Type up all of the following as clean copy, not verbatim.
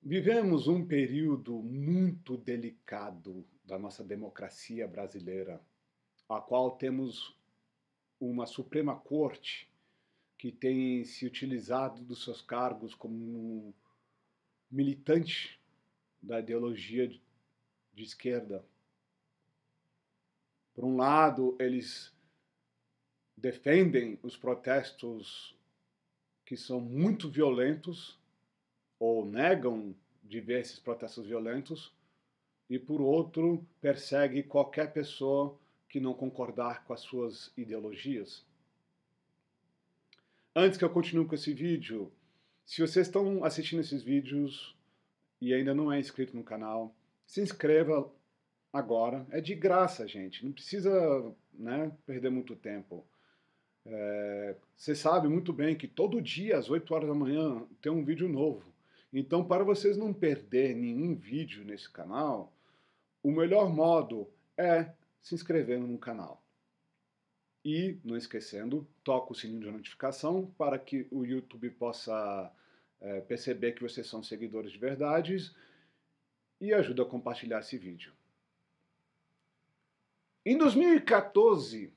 Vivemos um período muito delicado da nossa democracia brasileira, a qual temos uma Suprema Corte que tem se utilizado dos seus cargos como um militante da ideologia de esquerda. Por um lado, eles defendem os protestos que são muito violentos ou negam de ver esses protestos violentos, e por outro, persegue qualquer pessoa que não concordar com as suas ideologias. Antes que eu continue com esse vídeo, se vocês estão assistindo esses vídeos e ainda não é inscrito no canal, se inscreva agora. É de graça, gente. Não precisa, perder muito tempo. Você sabe muito bem que todo dia, às 8 horas da manhã, tem um vídeo novo. Então, para vocês não perder nenhum vídeo nesse canal, o melhor modo é se inscrevendo no canal. E, não esquecendo, toca o sininho de notificação para que o YouTube possa perceber que vocês são seguidores de verdade e ajuda a compartilhar esse vídeo. Em 2014,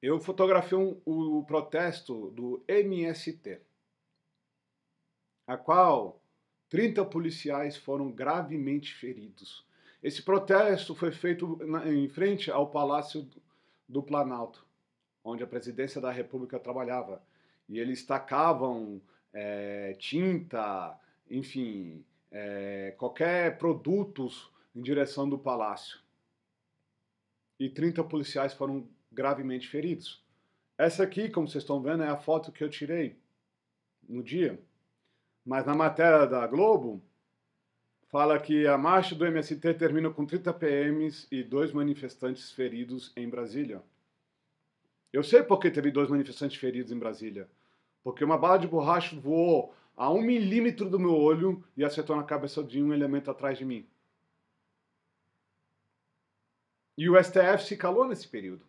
eu fotografei o protesto do MST, a qual 30 policiais foram gravemente feridos. Esse protesto foi feito em frente ao Palácio do Planalto, onde a presidência da República trabalhava. E eles tacavam tinta, enfim, qualquer produtos em direção do palácio. E 30 policiais foram gravemente feridos. Essa aqui, como vocês estão vendo, é a foto que eu tirei no dia. Mas na matéria da Globo, fala que a marcha do MST termina com 30 PMs e 2 manifestantes feridos em Brasília. Eu sei por que teve 2 manifestantes feridos em Brasília. Porque uma bala de borracha voou a 1 milímetro do meu olho e acertou na cabeça de um elemento atrás de mim. E o STF se calou nesse período.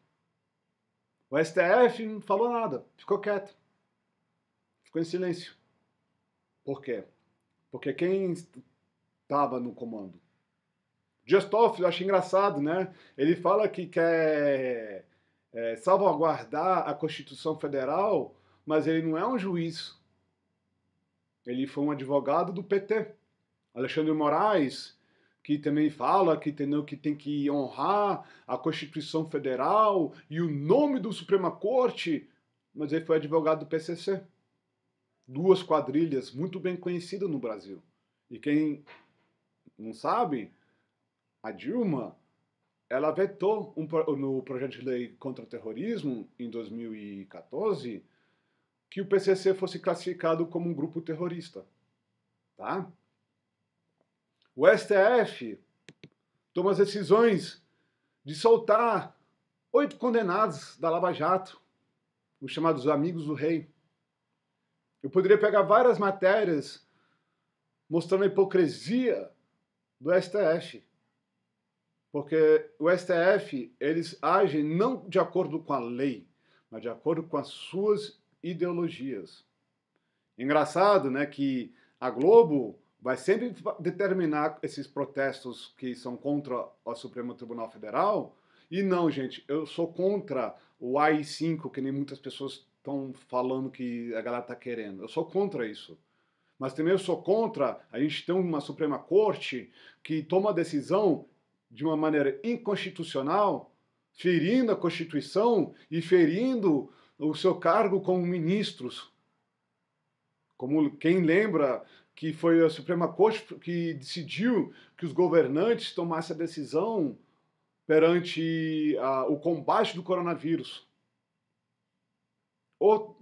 O STF não falou nada, ficou quieto. Ficou em silêncio. Por quê? Porque quem estava no comando? Dias Toffoli, eu acho engraçado, né? Ele fala que quer salvaguardar a Constituição Federal, mas ele não é um juiz. Ele foi um advogado do PT. Alexandre de Moraes, que também fala que tem que honrar a Constituição Federal e o nome do Suprema Corte, mas ele foi advogado do PCC. 2 quadrilhas muito bem conhecidas no Brasil. E quem não sabe, a Dilma, ela vetou no projeto de lei contra o terrorismo, em 2014, que o PCC fosse classificado como um grupo terrorista. Tá? O STF toma as decisões de soltar 8 condenados da Lava Jato, os chamados amigos do rei. Eu poderia pegar várias matérias mostrando a hipocrisia do STF. Porque o STF, eles agem não de acordo com a lei, mas de acordo com as suas ideologias. Engraçado, né, que a Globo vai sempre determinar esses protestos que são contra o Supremo Tribunal Federal. E não, gente, eu sou contra o AI-5, que nem muitas pessoas estão falando que a galera está querendo. Eu sou contra isso. Mas também eu sou contra a gente ter uma Suprema Corte que toma a decisão de uma maneira inconstitucional, ferindo a Constituição e ferindo o seu cargo como ministros. Como quem lembra que foi a Suprema Corte que decidiu que os governantes tomassem a decisão perante o combate do coronavírus. Ou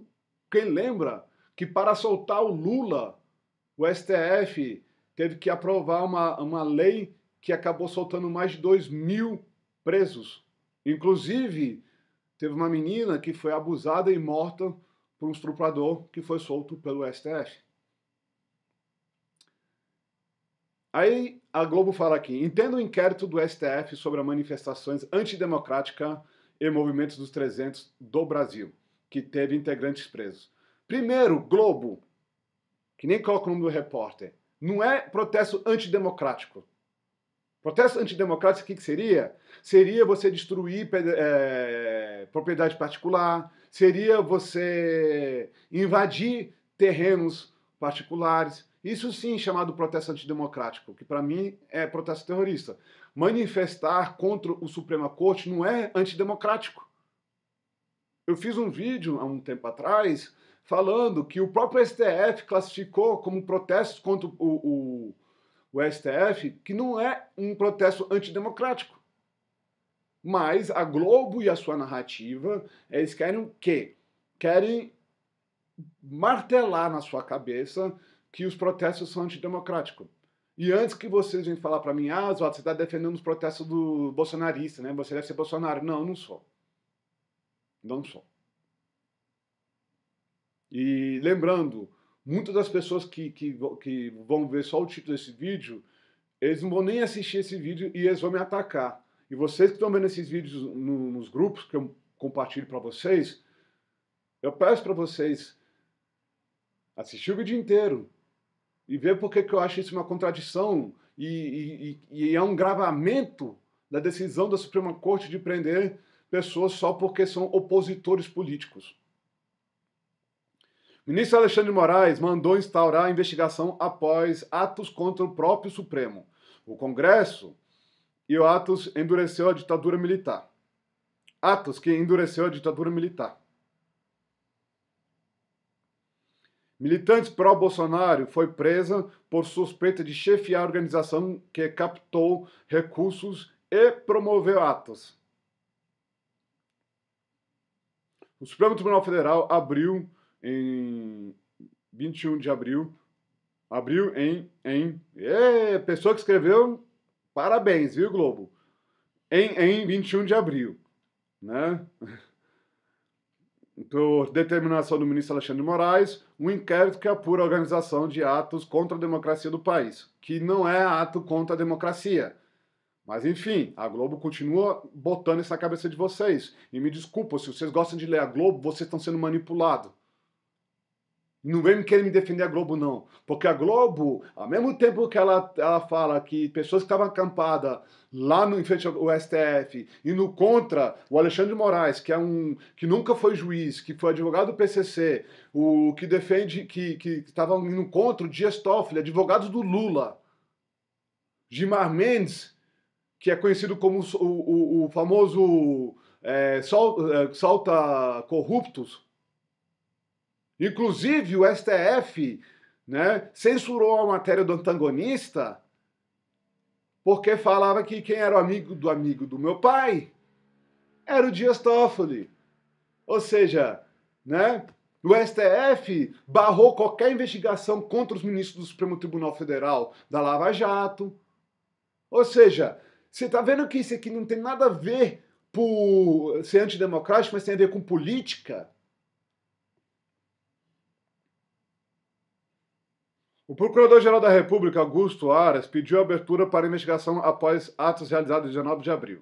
quem lembra que para soltar o Lula, o STF teve que aprovar uma lei que acabou soltando mais de 2.000 presos. Inclusive, teve uma menina que foi abusada e morta por um estuprador que foi solto pelo STF. Aí a Globo fala aqui: entenda o inquérito do STF sobre as manifestações antidemocráticas e movimentos dos 300 do Brasil, que teve integrantes presos. Primeiro, Globo, que nem coloca o nome do repórter, não é protesto antidemocrático. Protesto antidemocrático, o que seria? Seria você destruir propriedade particular, seria você invadir terrenos particulares. Isso sim chamado protesto antidemocrático, que para mim é protesto terrorista. Manifestar contra o Suprema Corte não é antidemocrático. Eu fiz um vídeo há um tempo atrás falando que o próprio STF classificou como protestos contra o STF, que não é um protesto antidemocrático. Mas a Globo e a sua narrativa, eles querem o quê? Querem martelar na sua cabeça que os protestos são antidemocráticos. E antes que vocês venham falar para mim, você está defendendo os protestos do bolsonarista, né? Você deve ser Bolsonaro. Não, eu não sou. Não sou. E lembrando, muitas das pessoas que vão ver só o título desse vídeo, eles não vão nem assistir esse vídeo e eles vão me atacar. E vocês que estão vendo esses vídeos nos grupos que eu compartilho para vocês, eu peço para vocês assistir o vídeo inteiro e ver por que eu acho isso uma contradição e é um gravamento da decisão da Suprema Corte de prender pessoas só porque são opositores políticos. O ministro Alexandre de Moraes mandou instaurar a investigação após atos contra o próprio Supremo. O Congresso e o Atos endureceu a ditadura militar. Atos que endureceu a ditadura militar. Militantes pró-Bolsonaro foi presa por suspeita de chefiar a organização que captou recursos e promoveu atos. O Supremo Tribunal Federal abriu em 21 de abril, pessoa que escreveu, parabéns, viu, Globo? Em 21 de abril, né? Por determinação do ministro Alexandre de Moraes, um inquérito que apura a organização de atos contra a democracia do país, que não é ato contra a democracia. Mas, enfim, a Globo continua botando isso na cabeça de vocês. E me desculpa, se vocês gostam de ler a Globo, vocês estão sendo manipulados. Não vem me querer me defender a Globo, não. Porque a Globo, ao mesmo tempo que ela fala que pessoas que estavam acampadas lá em frente ao STF, indo contra o Alexandre de Moraes, que nunca foi juiz, que foi advogado do PCC, o que defende, que estavam indo contra o Dias Toffoli, advogados do Lula, Gilmar Mendes, que é conhecido como o famoso solta corruptos. Inclusive, o STF, né, censurou a matéria do antagonista porque falava que quem era o amigo do meu pai era o Dias Toffoli. Ou seja, né, o STF barrou qualquer investigação contra os ministros do Supremo Tribunal Federal, da Lava Jato. Ou seja, você está vendo que isso aqui não tem nada a ver por ser antidemocrático, mas tem a ver com política? O Procurador-Geral da República, Augusto Aras, pediu abertura para investigação após atos realizados em 19 de abril.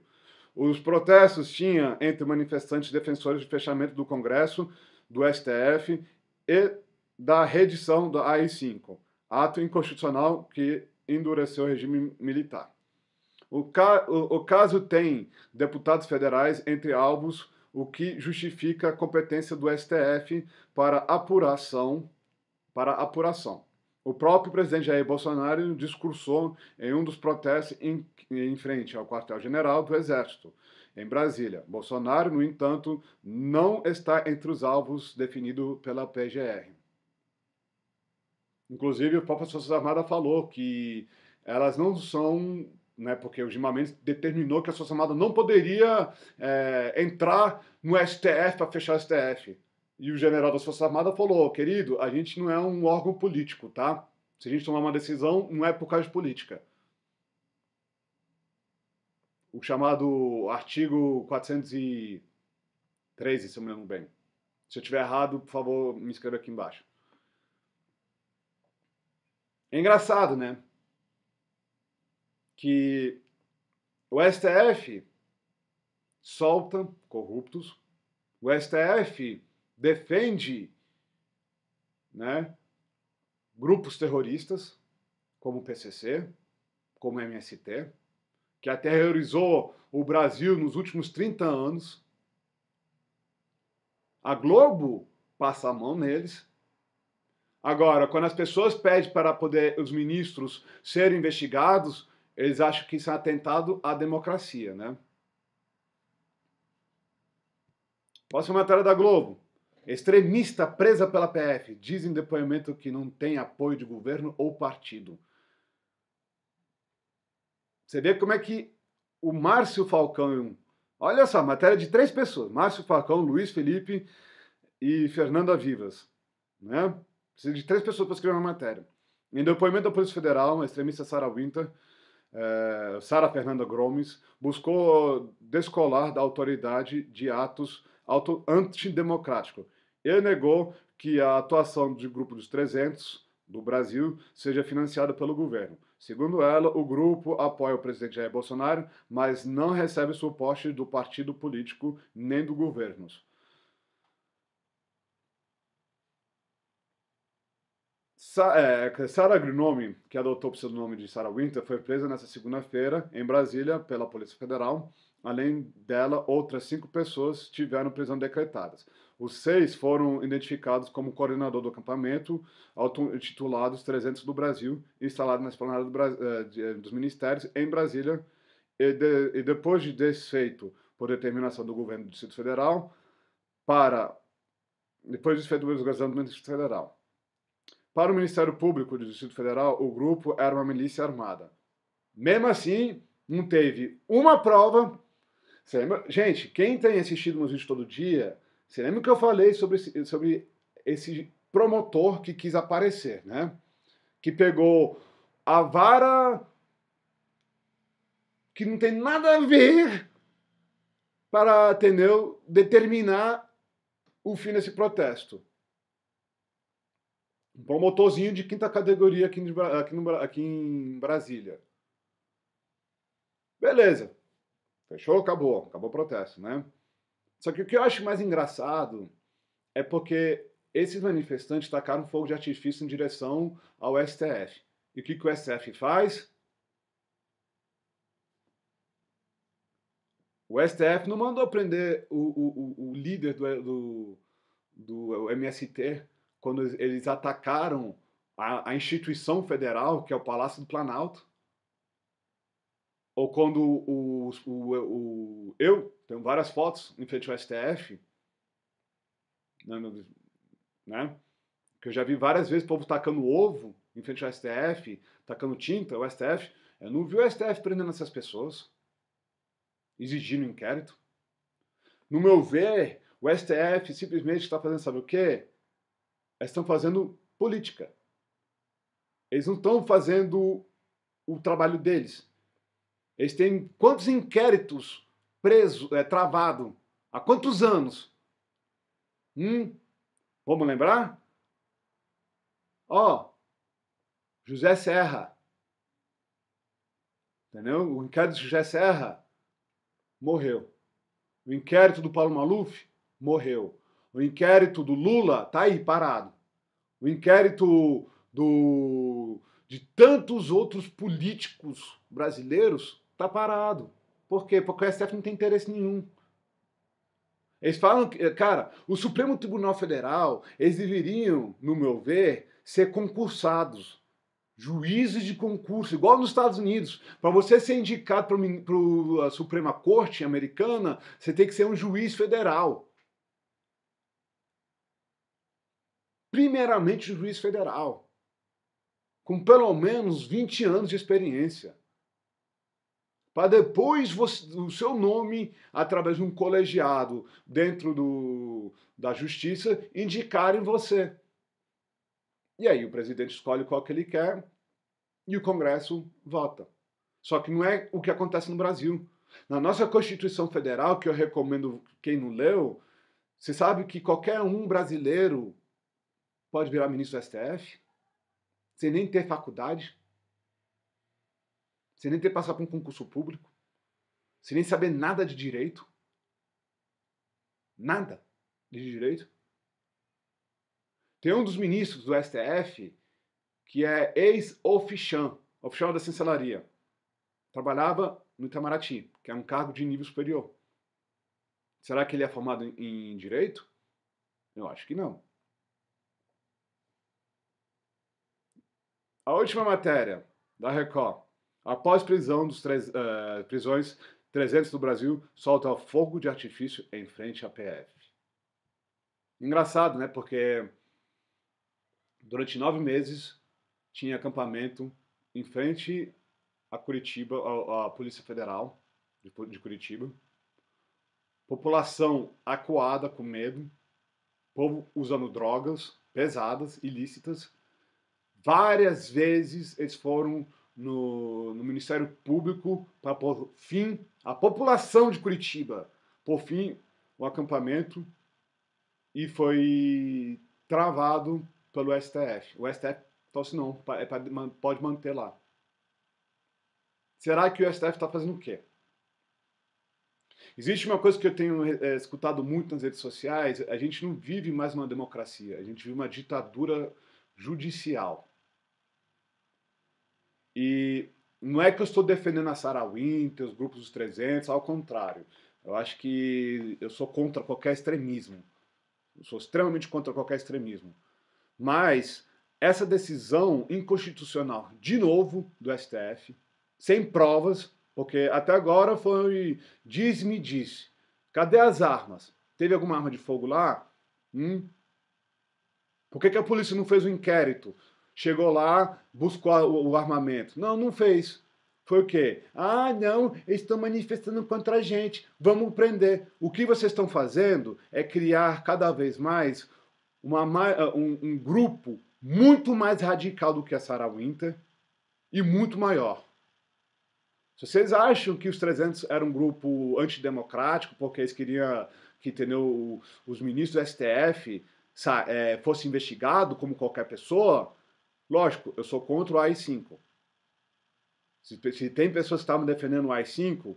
Os protestos tinham entre manifestantes defensores de fechamento do Congresso, do STF e da reedição da AI-5, ato inconstitucional que endureceu o regime militar. O caso tem deputados federais entre alvos, o que justifica a competência do STF para apuração. O próprio presidente Jair Bolsonaro discursou em um dos protestos em frente ao quartel-general do Exército, em Brasília. Bolsonaro, no entanto, não está entre os alvos definidos pela PGR. Inclusive, o próprio Forças Armadas falou que elas não são, né, porque o Gilmar Mendes determinou que a Forças Armadas não poderia entrar no STF para fechar o STF. E o general das Forças Armadas falou, querido, a gente não é um órgão político, tá? Se a gente tomar uma decisão, não é por causa de política. O chamado artigo 413, se eu me lembro bem. Se eu estiver errado, por favor, me escreva aqui embaixo. É engraçado, né? Que o STF solta corruptos, o STF defende, né, grupos terroristas, como o PCC, como o MST, que aterrorizou o Brasil nos últimos 30 anos. A Globo passa a mão neles. Agora, quando as pessoas pedem para poder os ministros serem investigados, eles acham que isso é um atentado à democracia, né? Próxima matéria da Globo. Extremista presa pela PF. Diz em depoimento que não tem apoio de governo ou partido. Você vê como é que o Márcio Falcão... Olha só, matéria de 3 pessoas. Márcio Falcão, Luiz Felipe e Fernanda Vivas. Né? Precisa de 3 pessoas para escrever uma matéria. Em depoimento da Polícia Federal, a extremista Sarah Winter, Sara Fernanda Gomes, buscou descolar da autoridade de atos antidemocráticos. Ele negou que a atuação do Grupo dos 300 do Brasil seja financiada pelo governo. Segundo ela, o grupo apoia o presidente Jair Bolsonaro, mas não recebe suporte do partido político nem do governo. Sarah Grinome, que adotou o pseudonome de Sarah Winter, foi presa nesta segunda-feira em Brasília pela Polícia Federal. Além dela, outras 5 pessoas tiveram prisão decretadas. Os 6 foram identificados como coordenador do acampamento auto-intitulado 300 do Brasil, instalado na esplanada dos ministérios em Brasília, e depois de desfeito por determinação do governo do Distrito Federal, depois de desfeito do governo do Distrito Federal. Para o Ministério Público do Distrito Federal, o grupo era uma milícia armada. Mesmo assim, não teve uma prova. Gente, quem tem assistido meus vídeos todo dia, você lembra que eu falei sobre esse promotor que quis aparecer, né? Que pegou a vara que não tem nada a ver para, entendeu, determinar o fim desse protesto. Um promotorzinho de 5ª categoria aqui em Brasília. Beleza. Fechou? Acabou o protesto, né? Só que o que eu acho mais engraçado é porque esses manifestantes tacaram fogo de artifício em direção ao STF. E o que o STF faz? O STF não mandou prender o líder do MST quando eles atacaram a instituição federal, que é o Palácio do Planalto. Ou quando eu tenho várias fotos em frente ao STF, né? Que eu já vi várias vezes o povo tacando ovo em frente ao STF, tacando tinta ao STF. Eu não vi o STF prendendo essas pessoas, exigindo inquérito. No meu ver, o STF simplesmente está fazendo, sabe o quê? Eles estão fazendo política. Eles não estão fazendo o trabalho deles. Eles têm quantos inquéritos travado? Há quantos anos? Vamos lembrar? José Serra. Entendeu? O inquérito de José Serra morreu. O inquérito do Paulo Maluf morreu. O inquérito do Lula está aí parado. O inquérito de tantos outros políticos brasileiros está parado. Por quê? Porque o STF não tem interesse nenhum. Eles falam que, cara, o Supremo Tribunal Federal, eles deveriam, no meu ver, ser concursados. Juízes de concurso, igual nos Estados Unidos. Para você ser indicado para a Suprema Corte americana, você tem que ser um juiz federal. Primeiramente, um juiz federal. Com pelo menos 20 anos de experiência. Para depois o seu nome, através de um colegiado dentro da justiça, indicarem você. E aí o presidente escolhe qual que ele quer e o Congresso vota. Só que não é o que acontece no Brasil. Na nossa Constituição Federal, que eu recomendo quem não leu, você sabe que qualquer um brasileiro pode virar ministro do STF, sem nem ter faculdade, sem nem ter passado por um concurso público, sem nem saber nada de direito. Nada de direito. Tem um dos ministros do STF que é ex-oficial da chancelaria. Trabalhava no Itamaraty, que é um cargo de nível superior. Será que ele é formado em direito? Eu acho que não. A última matéria da Record. Após prisão dos prisões, 300 do Brasil soltam fogo de artifício em frente à PF. Engraçado, né? Porque durante 9 meses tinha acampamento em frente a Curitiba, a Polícia Federal de Curitiba. População acuada com medo. Povo usando drogas pesadas, ilícitas. Várias vezes eles foram no Ministério Público para pôr fim à população de Curitiba, por fim o acampamento, e foi travado pelo STF. O STF falou assim, não, pode manter lá. Será que o STF está fazendo o quê? Existe uma coisa que eu tenho escutado muito nas redes sociais, a gente não vive mais uma democracia, a gente vive uma ditadura judicial. E não é que eu estou defendendo a Sarah Winter, os grupos dos 300, ao contrário. Eu acho que eu sou contra qualquer extremismo. Eu sou extremamente contra qualquer extremismo. Mas essa decisão inconstitucional, de novo, do STF, sem provas, porque até agora foi diz-me disse. Cadê as armas? Teve alguma arma de fogo lá? Por que a polícia não fez um inquérito? Chegou lá, buscou o armamento. Não, não fez. Foi o quê? Ah, não, eles estão manifestando contra a gente, vamos prender. O que vocês estão fazendo é criar cada vez mais um grupo muito mais radical do que a Sarah Winter e muito maior. Se vocês acham que os 300 era um grupo antidemocrático, porque eles queriam que, entendeu, os ministros do STF fossem investigados como qualquer pessoa, lógico, eu sou contra o AI-5. Se tem pessoas que estavam defendendo o AI-5,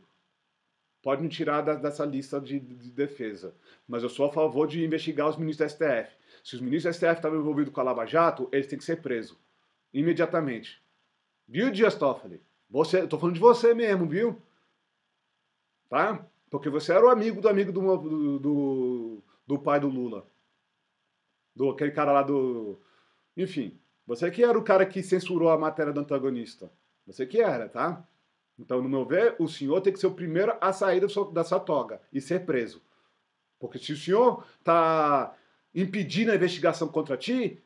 pode me tirar dessa lista de defesa. Mas eu sou a favor de investigar os ministros do STF. Se os ministros do STF estavam envolvidos com a Lava Jato, eles têm que ser presos. Imediatamente. Viu, Dias Toffoli? Eu tô falando de você mesmo, viu? Tá? Porque você era o amigo do pai do Lula. Aquele cara lá do... Enfim, você que era o cara que censurou a matéria do antagonista. Você que era, tá? Então, no meu ver, o senhor tem que ser o primeiro a sair da sua toga e ser preso. Porque se o senhor tá impedindo a investigação contra ti,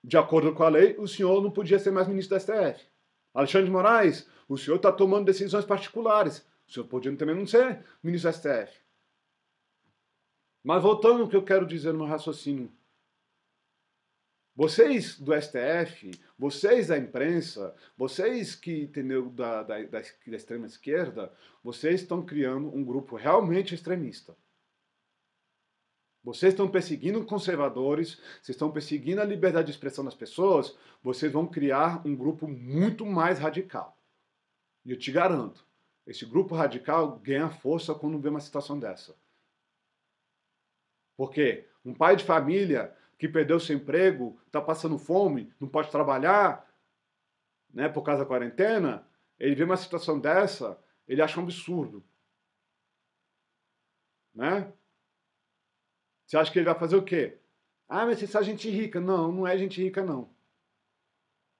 de acordo com a lei, o senhor não podia ser mais ministro da STF. Alexandre de Moraes, o senhor está tomando decisões particulares. O senhor podia também não ser ministro da STF. Mas voltando ao que eu quero dizer no meu raciocínio. Vocês do STF, vocês da imprensa, vocês que, entendeu, da extrema esquerda, vocês estão criando um grupo realmente extremista. Vocês estão perseguindo conservadores, vocês estão perseguindo a liberdade de expressão das pessoas, vocês vão criar um grupo muito mais radical. E eu te garanto, esse grupo radical ganha força quando vê uma situação dessa. Porque um pai de família que perdeu seu emprego, está passando fome, não pode trabalhar, né, por causa da quarentena, ele vê uma situação dessa, ele acha um absurdo. Né? Você acha que ele vai fazer o quê? Ah, mas isso é gente rica. Não, não é gente rica, não.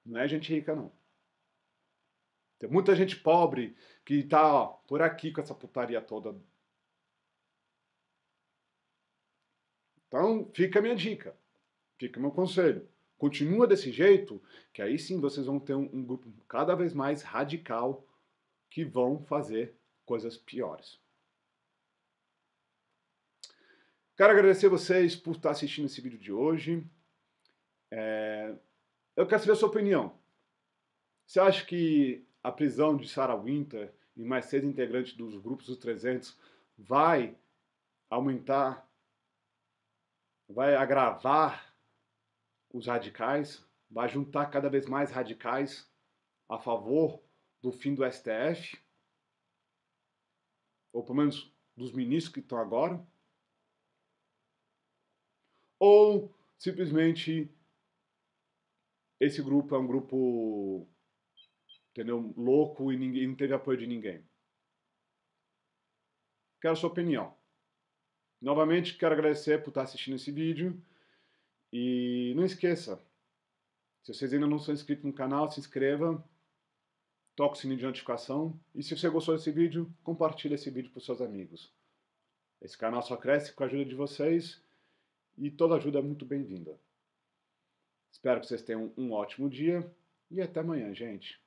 Não é gente rica, não. Tem muita gente pobre que está por aqui com essa putaria toda. Então, fica a minha dica. Fica o meu conselho. Continua desse jeito, que aí sim vocês vão ter um grupo cada vez mais radical que vão fazer coisas piores. Quero agradecer vocês por estar assistindo esse vídeo de hoje. Eu quero saber a sua opinião. Você acha que a prisão de Sarah Winter e mais 6 integrantes dos grupos dos 300 vai aumentar, vai agravar os radicais, vai juntar cada vez mais radicais a favor do fim do STF? Ou pelo menos dos ministros que estão agora? Ou simplesmente esse grupo é um grupo, entendeu, louco e ninguém, não teve apoio de ninguém. Quero a sua opinião. Novamente, quero agradecer por estar assistindo esse vídeo. E não esqueça, se vocês ainda não são inscritos no canal, se inscreva, toque o sininho de notificação. E se você gostou desse vídeo, compartilhe esse vídeo para os seus amigos. Esse canal só cresce com a ajuda de vocês e toda ajuda é muito bem-vinda. Espero que vocês tenham um ótimo dia e até amanhã, gente.